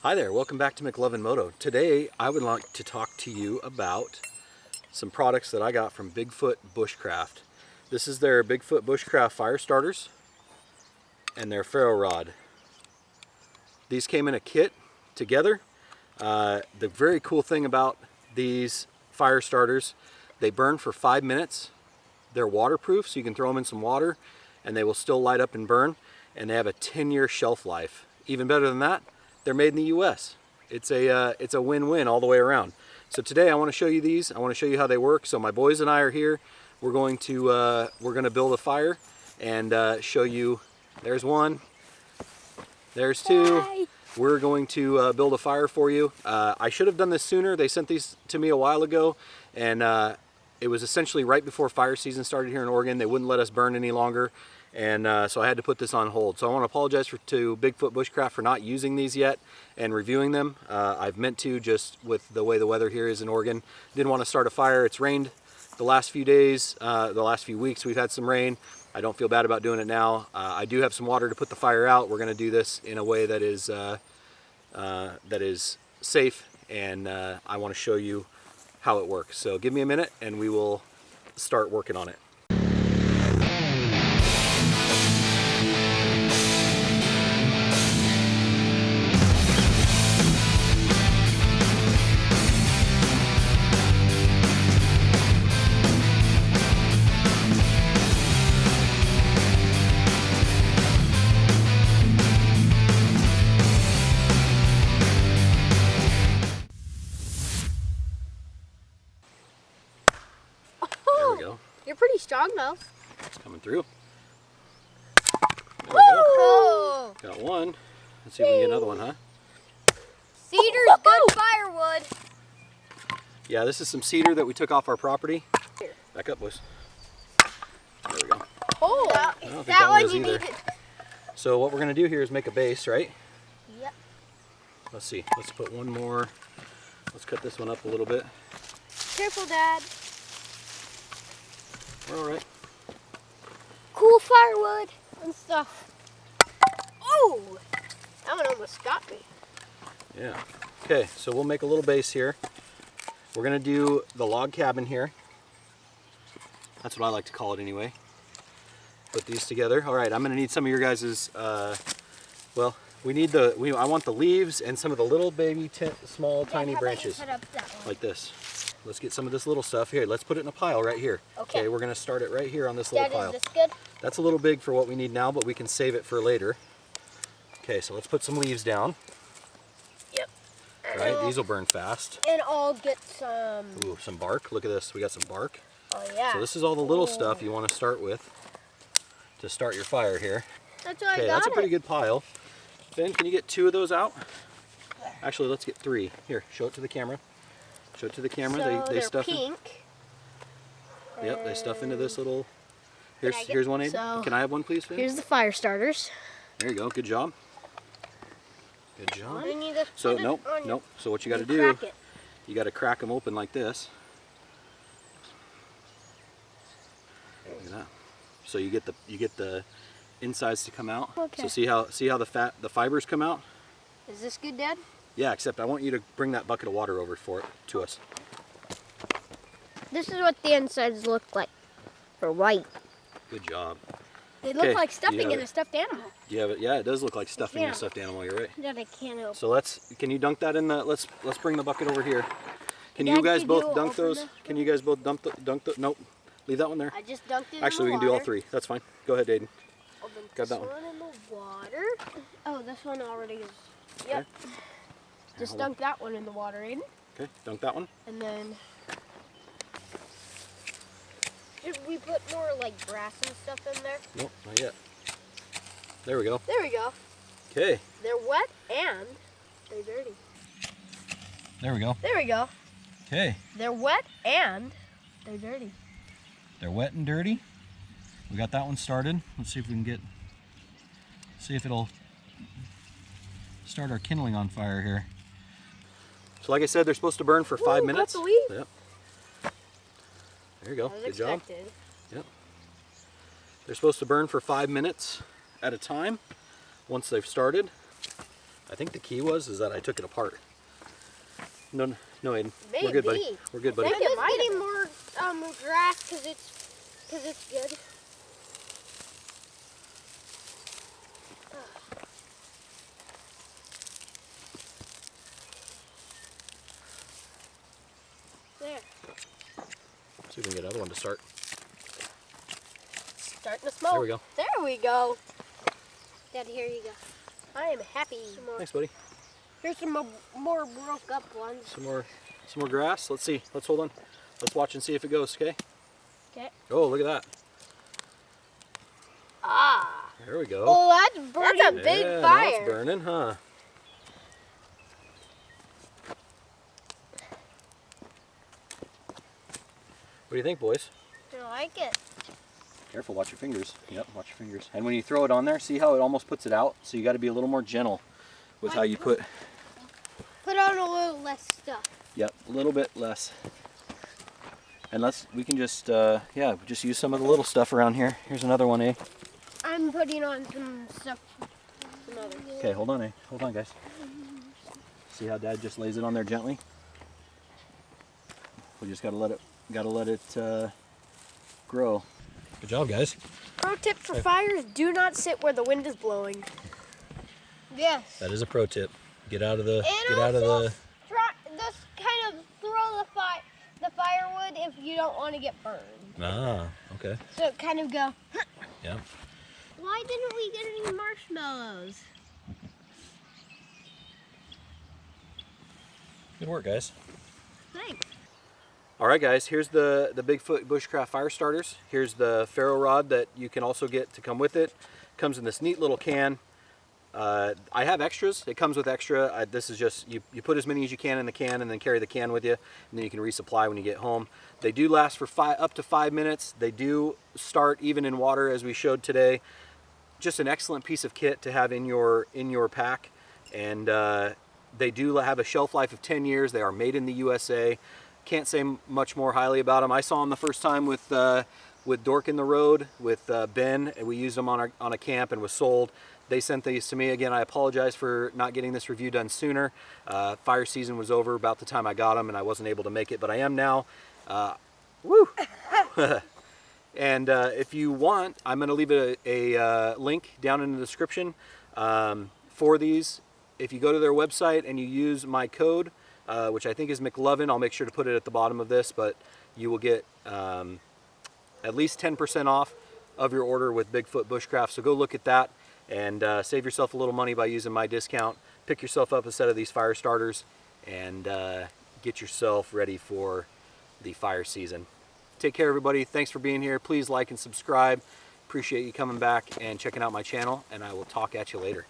Hi there, welcome back to McLovinmoto. Today I would like to talk to you about some products that I got from Bigfoot Bushcraft. This is their Bigfoot Bushcraft fire starters and their ferro rod. These came in a kit together. The very cool thing about these fire starters, they burn for 5 minutes. They're waterproof, so you can throw them in some water and they will still light up and burn, and they have a 10-year shelf life. Even better than that, they're made in the US. It's a win-win all the way around. So today I want to show you these. I want to show you how they work. So my boys and I are here. We're going to build a fire and show you. There's one. There's two. Bye. We're going to build a fire for you. I should have done this sooner. They sent these to me a while ago, and it was essentially right before fire season started here in Oregon. They wouldn't let us burn any longer. And so I had to put this on hold. So I want to apologize to Bigfoot Bushcraft for not using these yet and reviewing them. I've meant to, just with the way the weather here is in Oregon. Didn't want to start a fire. It's rained the last few days, the last few weeks we've had some rain. I don't feel bad about doing it now. I do have some water to put the fire out. We're going to do this in a way that is safe, and I want to show you how it works. So give me a minute and we will start working on it. You're pretty strong though. It's coming through. There we Woo! go. Got one. Let's see if we can get another one, huh? Cedar's good firewood. Yeah, this is some cedar that we took off our property. Back up, boys. There we go. Oh, I don't think that one one goes you either. need. So what we're going to do here is make a base, right? Yep. Let's see. Let's put one more. Let's cut this one up a little bit. Careful, Dad. We're all right. Cool firewood and stuff. Oh, that one almost got me. Yeah. Okay, so we'll make a little base here. We're going to do the log cabin here. That's what I like to call it anyway. Put these together. All right, I'm going to need some of your guys's, well, I want the leaves and some of the little baby, small, tiny branches. Set up that one? Like this. Let's get some of this little stuff here. Let's put it in a pile right here. Okay. We're going to start it right here on this little Dad, pile. is this good? That's a little big for what we need now, but we can save it for later. Okay, so let's put some leaves down. Yep. Right, these will burn fast. And I'll get some. Ooh, some bark. Look at this. We got some bark. Oh yeah. So this is all the little stuff you want to start with to start your fire here. That's what I Okay, got. that's a pretty good pile. Ben, can you get 2 of those out? Actually, let's get 3. Here, show it to the camera. Show it to the camera. So they they're stuff pink. Yep, they stuff into this little. Here's I get- here's one, Aiden. so Can I have one, please, Ben? Here's the fire starters. There you go. Good job. Good job. I need to So put it nope, on nope. So what you got to and do? crack it. You got to crack them open like this. Look at that. So you get the insides to come out. Okay. So see how the fibers come out? Is this good, Dad? Yeah, except I want you to bring that bucket of water over for it to us. This is what the insides look like. They're white. Good job. They look Okay, like stuffing yeah. in a stuffed animal. Yeah, but yeah, it does look like stuffing in Yeah. a stuffed animal. You're right. That I can't open. So can you dunk that in the? Let's bring the bucket over here. Can Dad, you guys could both you dunk open those? this Can you guys both dunk the? Nope. Leave that one there. I just dunked it Actually, we in can the do all water. 3. That's fine. Go ahead, Aiden. Open Grab this that one. one in the water. Oh, this one already is. Yep. Okay. Just hold on. dunk that one in the water, Aiden. Okay, dunk that one. And then. Should we put more like grass and stuff in there? Nope, not yet. There we go. There we go. Okay. They're wet and they're dirty. There we go. There we go. Okay. They're wet and they're dirty. They're wet and dirty. We got that one started. Let's see if we can see if it'll start our kindling on fire here. So like I said, they're supposed to burn for 5 Ooh, minutes. got the leaf. Yep. There you go. As Good job. expected. Yep. They're supposed to burn for 5 minutes at a time once they've started. I think the key is that I took it apart. No, Aiden. Maybe. We're good, buddy. We're good, buddy. I'm just getting more grass because it's good. There. See if we can get another one to start. Starting to smoke. There we go. There we go. Daddy, here you go. I am happy. Thanks, buddy. Here's some more broke up ones. Some more grass. Let's see. Let's hold on. Let's watch and see if it goes, okay? Okay. Oh, look at that. Ah. There we go. Oh, that's burning. That's a big yeah, fire. That's burning, huh? What do you think, boys? I like it. Careful, watch your fingers. Yep, watch your fingers. And when you throw it on there, see how it almost puts it out? So you got to be a little more gentle with how you put. Put on a little less stuff. Yep, a little bit less. And we can just, yeah, just use some of the little stuff around here. Here's another one, eh? I'm putting on some stuff. Okay, hold on, eh? Hold on, guys. See how Dad just lays it on there gently? We just gotta let it grow. Good job, guys. Pro tip for fires: do not sit where the wind is blowing. Yes. That is a pro tip. Get out of the. Just kind of throw the firewood if you don't want to get burned. Ah, okay. So kind of go. Yeah. Why didn't we get any marshmallows? Good work, guys. Thanks. All right, guys, here's the Bigfoot Bushcraft fire starters. Here's the ferro rod that you can also get to come with it. Comes in this neat little can. I have extras. It comes with extra. This is just, you put as many as you can in the can and then carry the can with you, and then you can resupply when you get home. They do last for up to 5 minutes. They do start even in water, as we showed today. Just an excellent piece of kit to have in your pack. And they do have a shelf life of 10 years. They are made in the USA. Can't say much more highly about them. I saw them the first time with Dork in the Road, with Ben, and we used them on a camp and was sold. They sent these to me. Again, I apologize for not getting this review done sooner. Fire season was over about the time I got them, and I wasn't able to make it, but I am now. Woo! And if you want, I'm going to leave a link down in the description for these. If you go to their website and you use my code, which I think is McLovin, I'll make sure to put it at the bottom of this, but you will get at least 10% off of your order with Bigfoot Bushcraft. So go look at that and save yourself a little money by using my discount. Pick yourself up a set of these fire starters and get yourself ready for the fire season. Take care, everybody. Thanks for being here. Please like and subscribe. Appreciate you coming back and checking out my channel, and I will talk at you later.